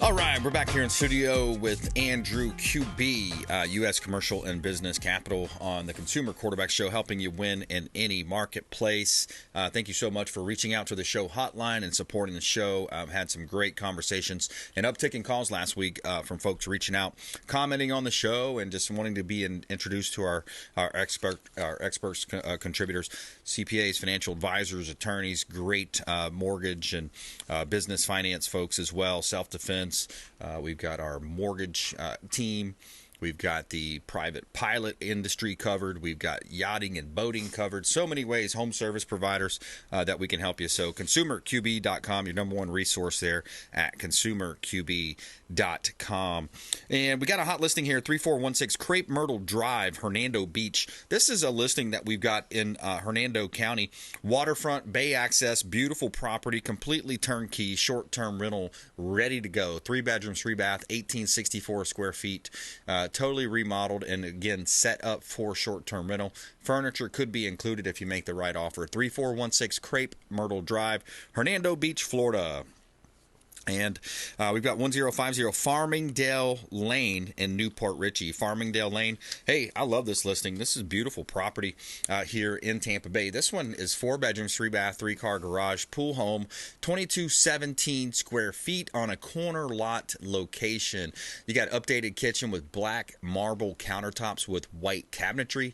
All right, we're back here in studio with Andrew Kube, U.S. Commercial and Business Capital on the Consumer Quarterback Show, helping you win in any marketplace. Thank you so much for reaching out to the show hotline and supporting the show. I've had some great conversations and uptick in calls last week from folks reaching out, commenting on the show, and just wanting to be introduced to our experts, contributors, CPAs, financial advisors, attorneys, great mortgage and business finance folks as well, self-defense. We've got our mortgage team. We've got the private pilot industry covered. We've got yachting and boating covered. So many ways, home service providers that we can help you. So consumerqb.com, your number one resource there at consumerqb.com. And we got a hot listing here, 3416 Crepe Myrtle Drive, Hernando Beach. This is a listing that we've got in Hernando County. Waterfront, bay access, beautiful property, completely turnkey, short-term rental, ready to go. 3 bedrooms, 3 bath, 1864 square feet. Totally remodeled and, again, set up for short-term rental. Furniture could be included if you make the right offer. 3416 Crepe Myrtle Drive, Hernando Beach, Florida. And we've got 1050 Farmingdale Lane in Newport Richey. Farmingdale Lane. Hey, I love this listing. This is beautiful property here in Tampa Bay. This one is 4 bedrooms, 3 bath, 3-car garage, pool home, 2217 square feet on a corner lot location. You got updated kitchen with black marble countertops with white cabinetry.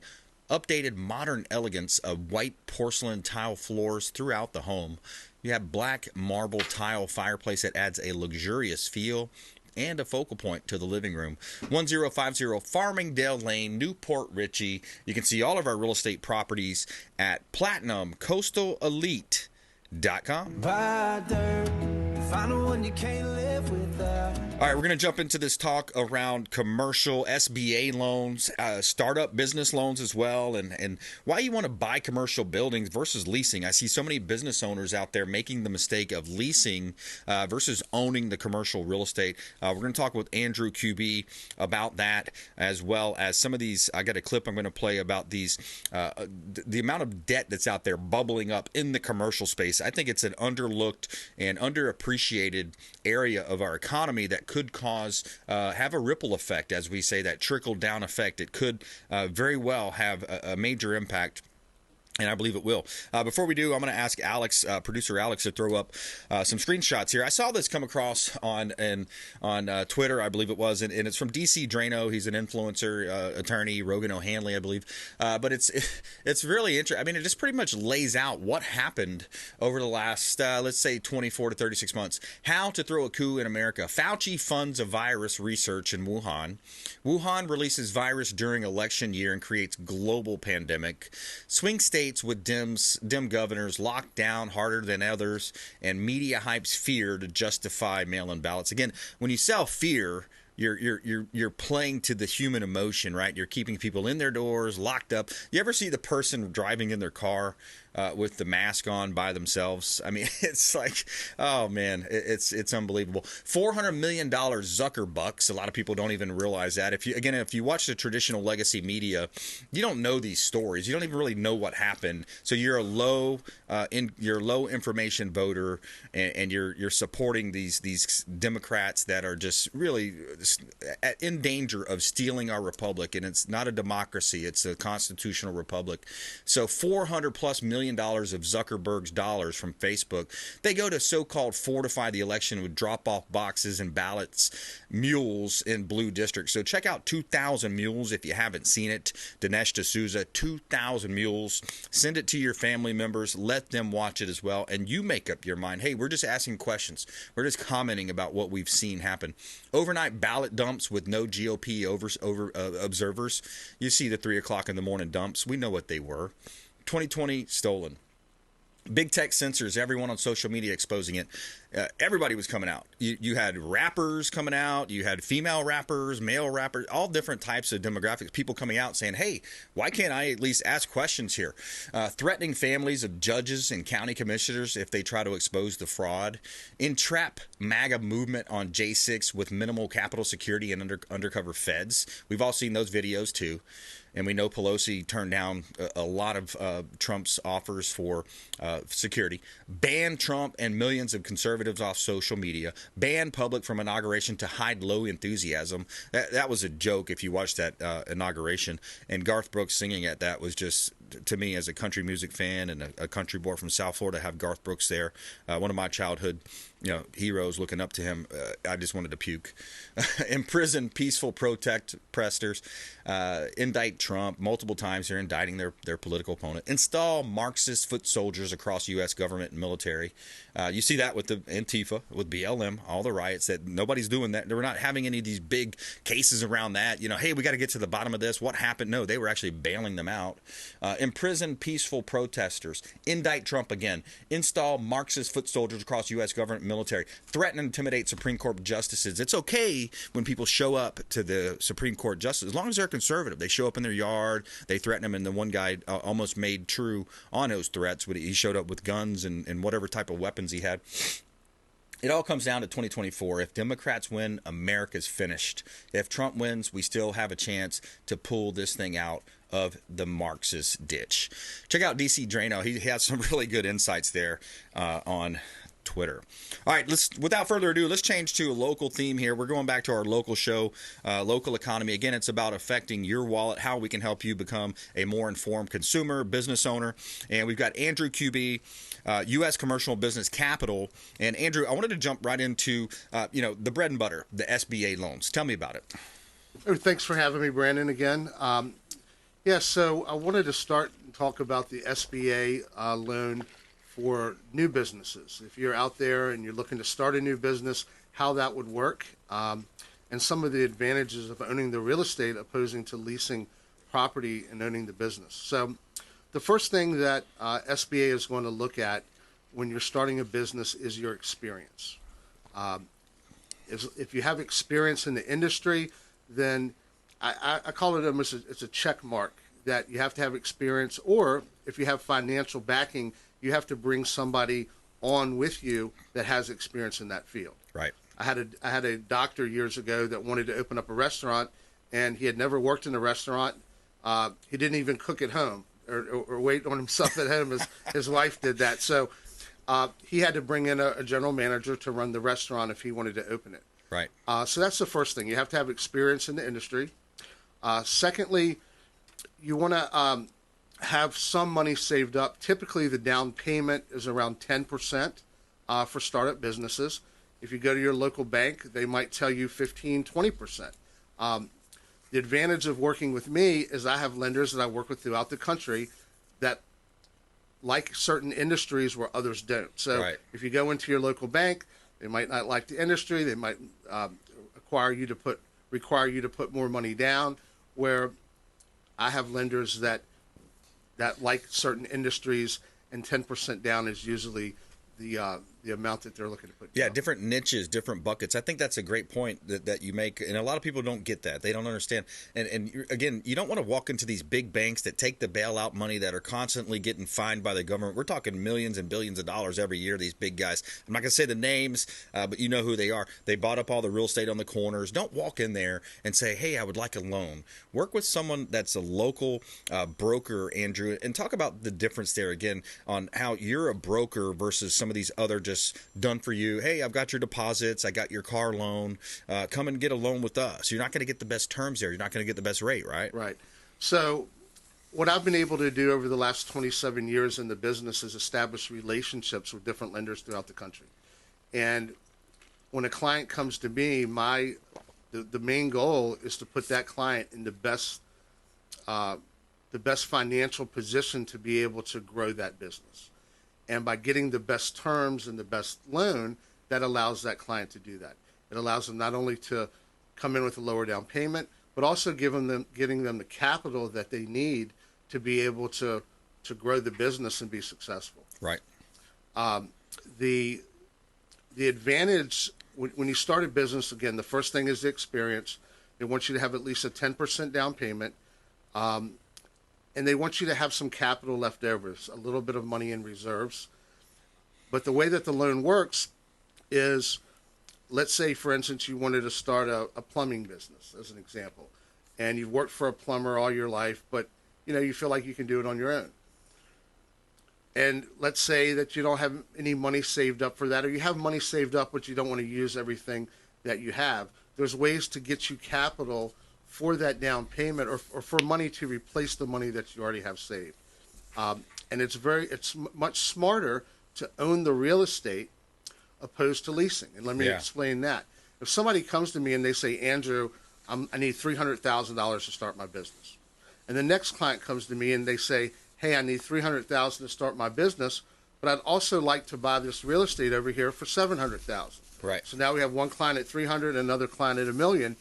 Updated modern elegance of white porcelain tile floors throughout the home. You have black marble tile fireplace that adds a luxurious feel and a focal point to the living room. 1050 Farmingdale Lane, Newport Richey. You can see all of our real estate properties at PlatinumCoastalElite.com. All right, we're going to jump into this talk around commercial SBA loans, startup business loans as well, and why you want to buy commercial buildings versus leasing. I see so many business owners out there making the mistake of leasing versus owning the commercial real estate. We're going to talk with Andrew Kube about that, as well as some of these. I got a clip I'm going to play about these, the amount of debt that's out there bubbling up in the commercial space. I think it's an underlooked and underappreciated area of our economy that could cause have a ripple effect, as we say, that trickle down effect. It could very well have a major impact. And I believe it will. Before we do, I'm going to ask Alex, producer Alex, to throw up some screenshots here. I saw this come across on Twitter, I believe it was, and it's from DC Drano. He's an influencer, attorney, Rogan O'Hanley, I believe. But it's really interesting. I mean, it just pretty much lays out what happened over the last, let's say, 24 to 36 months. How to throw a coup in America. Fauci funds a virus research in Wuhan. Wuhan releases virus during election year and creates global pandemic. Swing states with dim governors locked down harder than others, and media hypes fear to justify mail-in ballots. Again, when you sell fear, you're playing to the human emotion, right? You're keeping people in their doors, locked up. You ever see the person driving in their car with the mask on by themselves? I mean, it's like, oh man, it's unbelievable. $400 million Zuckerbucks. A lot of people don't even realize that. If you watch the traditional legacy media, you don't know these stories. You don't even really know what happened. So you're a low information voter, and you're supporting these Democrats that are just really in danger of stealing our republic. And it's not a democracy; it's a constitutional republic. So $400+ million of Zuckerberg's dollars from Facebook, they go to so-called fortify the election with drop-off boxes and ballots, mules in blue districts. So check out 2,000 Mules if you haven't seen it. Dinesh D'Souza, 2,000 Mules. Send it to your family members. Let them watch it as well, and you make up your mind. Hey, we're just asking questions. We're just commenting about what we've seen happen. Overnight ballot dumps with no GOP observers. You see the 3 o'clock in the morning dumps. We know what they were. 2020 stolen. Big tech censors, everyone on social media exposing it. Everybody was coming out. You had rappers coming out. You had female rappers, male rappers, all different types of demographics. People coming out saying, hey, why can't I at least ask questions here? Threatening families of judges and county commissioners if they try to expose the fraud. Entrap MAGA movement on J6 with minimal Capitol security and undercover feds. We've all seen those videos too. and we know Pelosi turned down a lot of Trump's offers for security, banned Trump and millions of conservatives off social media, banned public from inauguration to hide low enthusiasm. That was a joke if you watched that inauguration. And Garth Brooks singing at that was just, to me, as a country music fan and a country boy from South Florida, have Garth Brooks there, one of my childhood heroes, looking up to him, I just wanted to puke. Imprison peaceful protesters, indict Trump multiple times. They're indicting their political opponent. Install Marxist foot soldiers across U.S. government and military. You see that with the Antifa, with BLM, all the riots. That nobody's doing that. We're not having any of these big cases around that. Hey, we got to get to the bottom of this. What happened? No, they were actually bailing them out. Imprison peaceful protesters. Indict Trump again. Install Marxist foot soldiers across U.S. government and military. Threaten and intimidate Supreme Court justices. It's okay when people show up to the Supreme Court justice, as long as they're conservative. They show up in their yard, they threaten them, and the one guy almost made true on those threats. He showed up with guns and whatever type of weapons he had. It all comes down to 2024. If Democrats win, America's finished. If Trump wins, we still have a chance to pull this thing out of the Marxist ditch. Check out DC Drano. He has some really good insights there on Twitter. All right, without further ado, let's change to a local theme here. We're going back to our local show, Local Economy. Again, it's about affecting your wallet, how we can help you become a more informed consumer, business owner. And we've got Andrew Kube, U.S. Commercial Business Capital. And Andrew, I wanted to jump right into, the bread and butter, the SBA loans. Tell me about it. Thanks for having me, Brandon, again. So I wanted to start and talk about the SBA loan for new businesses. If you're out there and you're looking to start a new business, how that would work, and some of the advantages of owning the real estate opposing to leasing property and owning the business. So the first thing that SBA is going to look at when you're starting a business is your experience. If you have experience in the industry, then I call it almost it's a check mark that you have to have experience, or if you have financial backing, you have to bring somebody on with you that has experience in that field. Right. I had a doctor years ago that wanted to open up a restaurant, and he had never worked in a restaurant. He didn't even cook at home or wait on himself at home as his wife did that. So he had to bring in a general manager to run the restaurant if he wanted to open it. Right. So that's the first thing. You have to have experience in the industry. Secondly, you want to have some money saved up. Typically, the down payment is around 10% for startup businesses. If you go to your local bank, they might tell you 15, 20%. The advantage of working with me is I have lenders that I work with throughout the country that like certain industries where others don't. So If you go into your local bank, they might not like the industry. They might require you to put more money down, where I have lenders that like certain industries, and 10% down is usually the amount that they're looking to put down. Yeah, different niches, different buckets. I think that's a great point that you make, and a lot of people don't get that. They don't understand. And again, you don't want to walk into these big banks that take the bailout money that are constantly getting fined by the government. We're talking millions and billions of dollars every year, these big guys. I'm not going to say the names, but you know who they are. They bought up all the real estate on the corners. Don't walk in there and say, hey, I would like a loan. Work with someone that's a local broker, Andrew, and talk about the difference there again on how you're a broker versus some of these other just done for you. Hey, I've got your deposits. I got your car loan. Come and get a loan with us. You're not going to get the best terms there. You're not going to get the best rate, right? Right. So what I've been able to do over the last 27 years in the business is establish relationships with different lenders throughout the country. And when a client comes to me, the main goal is to put that client in the best financial position to be able to grow that business. And by getting the best terms and the best loan, that allows that client to do that. It allows them not only to come in with a lower down payment, but also getting them the capital that they need to be able to grow the business and be successful. Right. The advantage when you start a business, again, the first thing is the experience. They want you to have at least a 10% down payment. And they want you to have some capital left over, a little bit of money in reserves. But the way that the loan works is, let's say, for instance, you wanted to start a plumbing business, as an example. and you've worked for a plumber all your life, but you feel like you can do it on your own. And let's say that you don't have any money saved up for that, or you have money saved up, but you don't want to use everything that you have. There's ways to get you capital for that down payment, or for money to replace the money that you already have saved. And it's much smarter to own the real estate opposed to leasing. And let me explain that. If somebody comes to me and they say, Andrew, I need $300,000 to start my business. And the next client comes to me and they say, hey, I need $300,000 to start my business, but I'd also like to buy this real estate over here for $700,000. Right. So now we have one client at $300,000, another client at $1 million.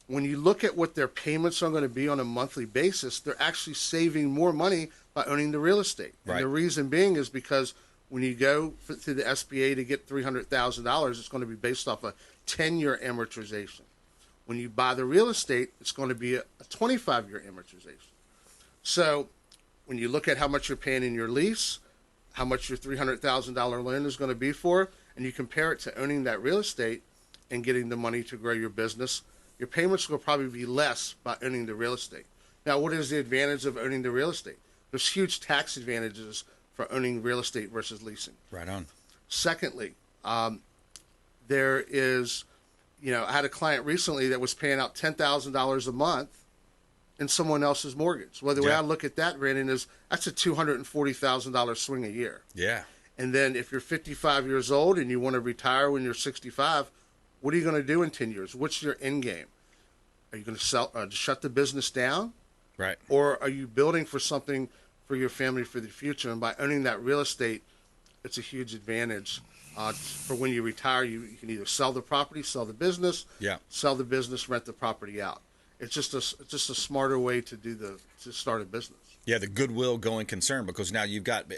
When you look at what their payments are going to be on a monthly basis, they're actually saving more money by owning the real estate. Right. And the reason being is because when you go through the SBA to get $300,000, it's going to be based off a 10-year amortization. When you buy the real estate, it's going to be a 25-year amortization. So when you look at how much you're paying in your lease, how much your $300,000 loan is going to be for, and you compare it to owning that real estate and getting the money to grow your business, your payments will probably be less by owning the real estate. Now, what is the advantage of owning the real estate? There's huge tax advantages for owning real estate versus leasing. Right on. Secondly, there is, I had a client recently that was paying out $10,000 a month in someone else's mortgage. Well, the way I look at that, Brandon, is that's a $240,000 swing a year. Yeah. And then if you're 55 years old and you want to retire when you're 65, what are you going to do in 10 years? What's your end game? Are you going to shut the business down? Right. Or are you building for something for your family for the future? And by owning that real estate, it's a huge advantage. For when you retire, you can either sell the property, sell the business, sell the business, rent the property out. It's just a smarter way to start a business. Yeah, the goodwill going concern, because now you've got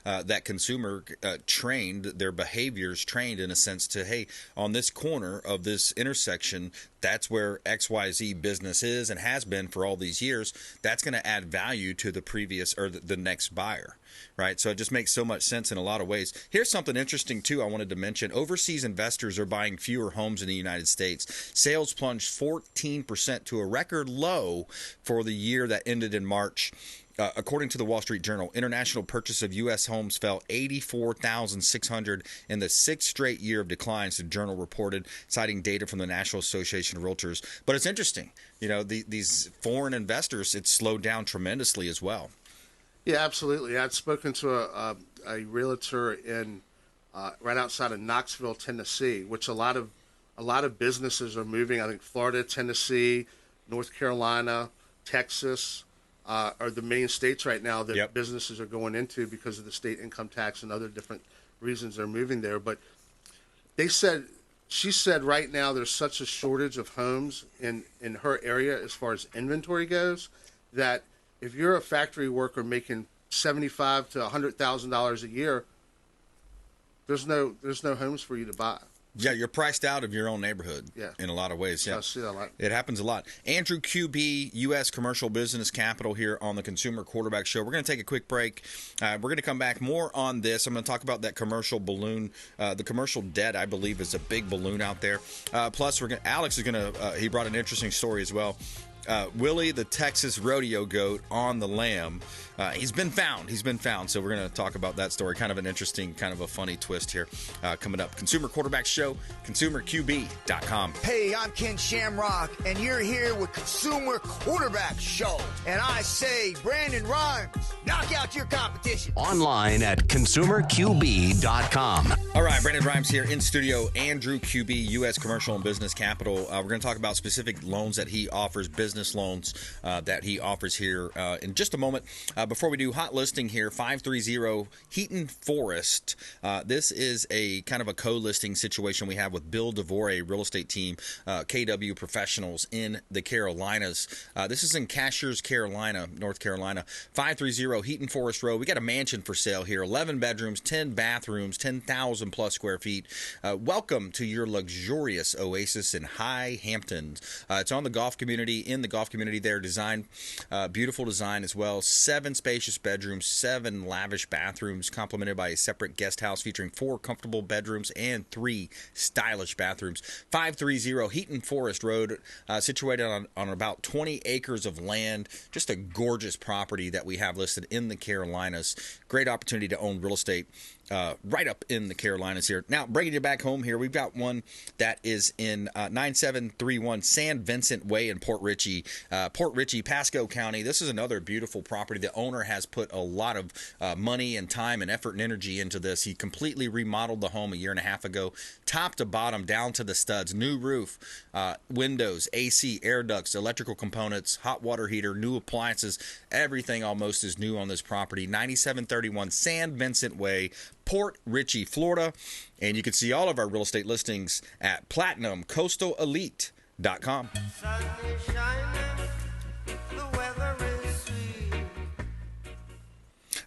that consumer trained, their behaviors trained in a sense to, hey, on this corner of this intersection, that's where XYZ business is and has been for all these years. That's going to add value to the previous or the next buyer, right? So it just makes so much sense in a lot of ways. Here's something interesting, too, I wanted to mention. Overseas investors are buying fewer homes in the United States. Sales plunged 14% to a record low for the year that ended in March. According to the Wall Street Journal, international purchase of U.S. homes fell 84,600 in the sixth straight year of declines, the Journal reported, citing data from the National Association of Realtors. But it's interesting, these foreign investors, it's slowed down tremendously as well. Yeah, absolutely. I'd spoken to a realtor in right outside of Knoxville, Tennessee, which a lot of businesses are moving. I think Florida, Tennessee, North Carolina, Texas are the main states right now that businesses are going into because of the state income tax and other different reasons they're moving there. But she said right now there's such a shortage of homes in her area as far as inventory goes, that if you're a factory worker making $75,000 to $100,000 a year, there's no homes for you to buy. Yeah, you're priced out of your own neighborhood in a lot of ways. Yeah, I see that a lot. It happens a lot. Andrew Kube, U.S. Commercial Business Capital here on the Consumer Quarterback Show. We're going to take a quick break. We're going to come back more on this. I'm going to talk about that commercial balloon. The commercial debt, I believe, is a big balloon out there. Plus, Alex is going to, he brought an interesting story as well. Willie, the Texas rodeo goat on the lamb. He's been found. So we're going to talk about that story. Kind of an interesting, kind of a funny twist here coming up. Consumer Quarterback Show, consumerqb.com. Hey, I'm Ken Shamrock, and you're here with Consumer Quarterback Show. And I say, Brandon Rhymes, knock out your competition. Online at consumerqb.com. All right, Brandon Rhymes here in studio. Andrew Kube, U.S. Commercial and Business Capital. We're going to talk about specific loans that he offers, business loans that he offers here in just a moment. Before we do, hot listing here, 530 Heaton Forest. This is a kind of a co-listing situation we have with Bill DeVore, real estate team, KW Professionals in the Carolinas. This is in Cashiers, Carolina, North Carolina. 530 Heaton Forest Road. We got a mansion for sale here, 11 bedrooms, 10 bathrooms, 10,000 2,000 plus square feet. Welcome to your luxurious oasis in High Hampton. It's on the golf community, in the golf community there. Design, beautiful design as well. 7 spacious bedrooms, 7 lavish bathrooms, complemented by a separate guest house featuring 4 comfortable bedrooms and 3 stylish bathrooms. 530 Heaton Forest Road, situated on about 20 acres of land. Just a gorgeous property that we have listed in the Carolinas. Great opportunity to own real estate right up in the Carolinas here. Now, bringing you back home here, we've got one that is in 9731 San Vincent Way in Port Richey, Pasco County. This is another beautiful property. The owner has put a lot of money and time and effort and energy into this. He completely remodeled the home a year and a half ago, top to bottom, down to the studs, new roof, windows, AC, air ducts, electrical components, hot water heater, new appliances. Everything almost is new on this property. 9731 San Vincent Way, Port Richey, Florida. And you can see all of our real estate listings at platinumcoastalelite.com. Sun is shining, the weather is sweet.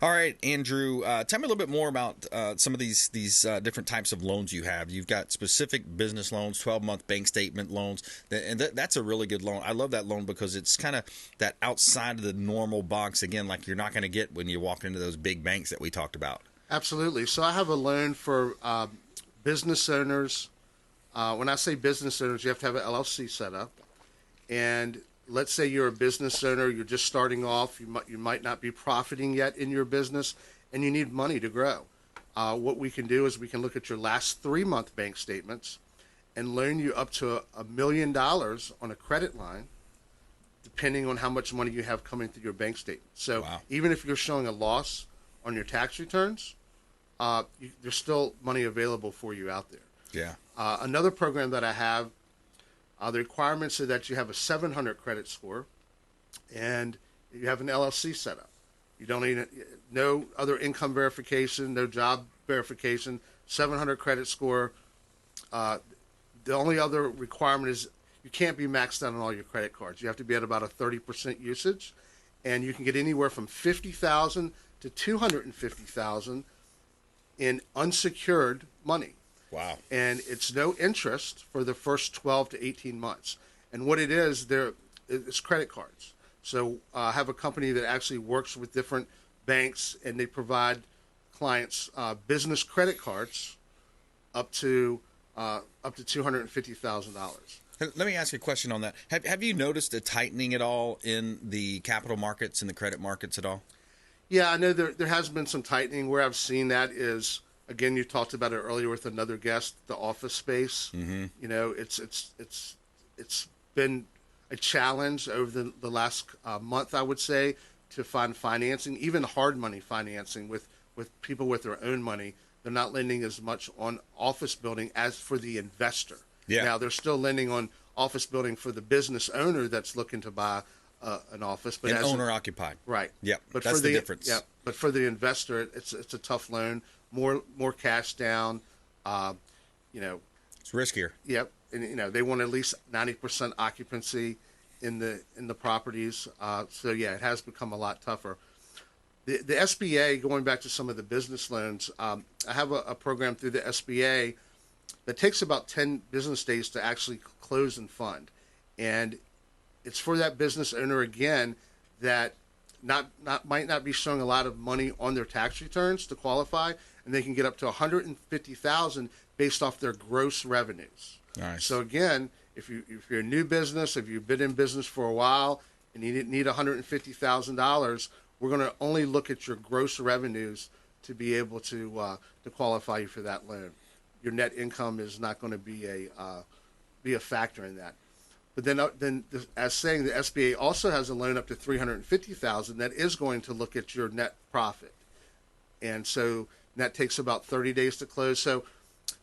All right, Andrew, tell me a little bit more about some of these different types of loans you have. You've got specific business loans, 12-month bank statement loans, and that's a really good loan. I love that loan because it's kind of that outside of the normal box, again, like you're not going to get when you walk into those big banks that we talked about. Absolutely. So I have a loan for business owners. When I say business owners, you have to have an LLC set up. And let's say you're a business owner, you're just starting off, you might not be profiting yet in your business, and you need money to grow. What we can do is we can look at your last 3-month bank statements and loan you up to $1 million on a credit line, depending on how much money you have coming through your bank statement. So Wow. even if you're showing a loss on your tax returns, there's still money available for you out there. Yeah. Another program that I have, the requirements are that you have a 700 credit score and you have an LLC set up. You don't need no other income verification, no job verification, 700 credit score. The only other requirement is you can't be maxed out on all your credit cards. You have to be at about a 30% usage, and you can get anywhere from $50,000 to $250,000 in unsecured money. Wow. And it's no interest for the first 12 to 18 months. And what it is, it's credit cards. So I have a company that actually works with different banks, and they provide clients business credit cards up to $250,000. Let me ask you a question on that. Have you noticed a tightening at all in the capital markets and the credit markets at all? Yeah, I know there has been some tightening. Where I've seen that is, again, you talked about it earlier with another guest, the office space. Mm-hmm. You know, it's been a challenge over the last month, I would say, to find financing, even hard money financing with people with their own money. They're not lending as much on office building as for the investor. Yeah. Now, they're still lending on office building for the business owner that's looking to buy an office, but An owner occupied. right. Yep. But That's for the difference. Yeah, but for the investor, it's a tough loan. More cash down. You know. It's riskier. Yep. And you know they want at least 90% occupancy in the properties. So yeah, it has become a lot tougher. The SBA, going back to some of the business loans, I have a program through the SBA that takes about 10 business days to actually close and fund, and it's for that business owner again that might not be showing a lot of money on their tax returns to qualify, and they can get up to $150,000 based off their gross revenues. Nice. So again, if you're a new business, if you've been in business for a while and you need $150,000, we're going to only look at your gross revenues to be able to qualify you for that loan. Your net income is not going to be a factor in that. But then, as saying, the SBA also has a loan up to $350,000 that is going to look at your net profit, and so that takes about 30 days to close. So,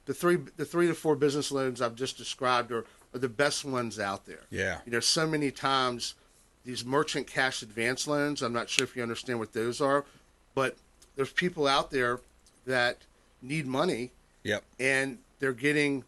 the three to four business loans I've just described are the best ones out there. Yeah. You know, so many times these merchant cash advance loans. I'm not sure if you understand what those are, but there's people out there that need money. Yep. And they're getting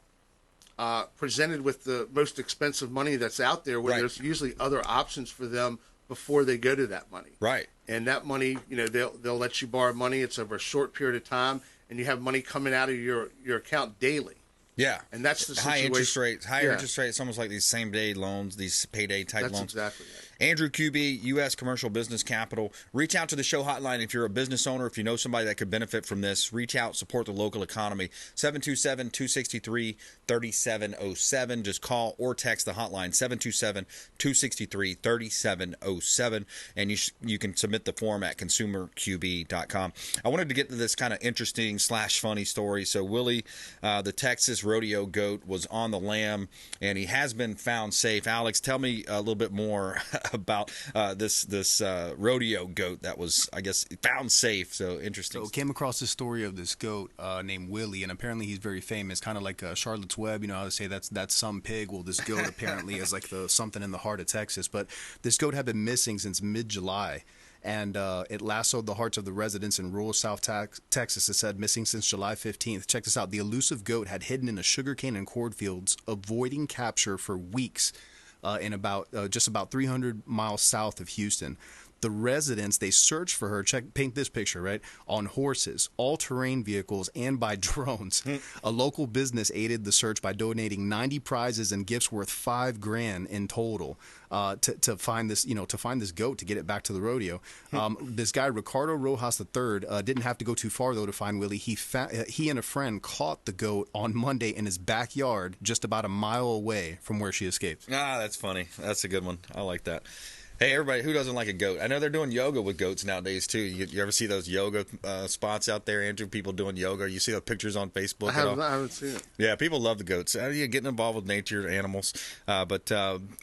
presented with the most expensive money that's out there, where Right. there's usually other options for them before they go to that money. Right. And that money, you know, they'll let you borrow money. It's over a short period of time, and you have money coming out of your account daily. Yeah, and that's the high situation. interest rates. Higher interest rates, almost like these same-day loans, these payday type loans. That's exactly right. Andrew Kube, U.S. Commercial Business Capital. Reach out to the show hotline if you're a business owner, if you know somebody that could benefit from this. Reach out, support the local economy. 727-263-3707. Just call or text the hotline, 727-263-3707. And you can submit the form at consumerqb.com. I wanted to get to this kind of interesting / funny story. So Willie, the Texas rodeo goat, was on the lam, and he has been found safe. Alex, tell me a little bit more about this rodeo goat that was, I guess, found safe. So interesting. So came across the story of this goat named Willie, and apparently he's very famous, kind of like Charlotte's Web. You know how they say that's some pig. Well, this goat apparently is like something in the heart of Texas. But this goat had been missing since mid-July. And it lassoed the hearts of the residents in rural South Texas. It said missing since July 15th. Check this out. The elusive goat had hidden in a sugarcane and cornfields, avoiding capture for weeks in just about 300 miles south of Houston. The residents, they searched for her, paint this picture, right, on horses, all-terrain vehicles, and by drones. A local business aided the search by donating 90 prizes and gifts worth $5,000 in total to find this goat, to get it back to the rodeo. This guy, Ricardo Rojas III, didn't have to go too far, though, to find Willie. He and a friend caught the goat on Monday in his backyard, just about a mile away from where she escaped. Ah, that's funny. That's a good one. I like that. Hey, everybody, who doesn't like a goat? I know they're doing yoga with goats nowadays, too. You ever see those yoga spots out there, Andrew? People doing yoga. You see the pictures on Facebook? I haven't seen it. Yeah, people love the goats. Getting involved with nature, animals. But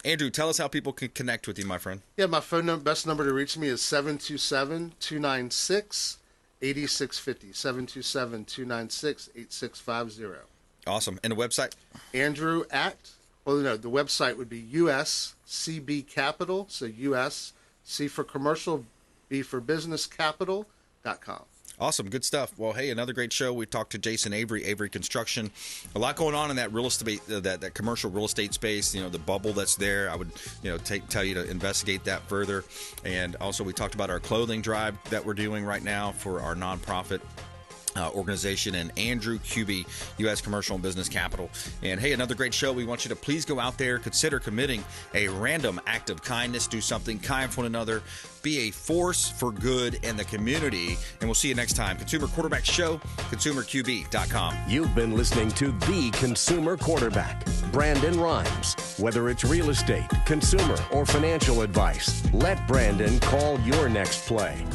Andrew, tell us how people can connect with you, my friend. Yeah, my phone number, best number to reach me is 727-296-8650. 727-296-8650. Awesome. And the website? Andrew the website would be USCB Capital, so US, C for commercial, B for business, capital.com. Awesome. Good stuff. Well, hey, another great show. We talked to Jason Avery Construction. A lot going on in that real estate, that commercial real estate space, the bubble that's there. I would, tell you to investigate that further. And also we talked about our clothing drive that we're doing right now for our nonprofit organization, and Andrew Kube, U.S. Commercial and Business Capital. And hey, another great show. We want you to please go out there, consider committing a random act of kindness, do something kind for one another, be a force for good in the community, and we'll see you next time. Consumer Quarterback Show, consumerqb.com. You've been listening to The Consumer Quarterback, Brandon Rhymes. Whether it's real estate, consumer, or financial advice, let Brandon call your next play.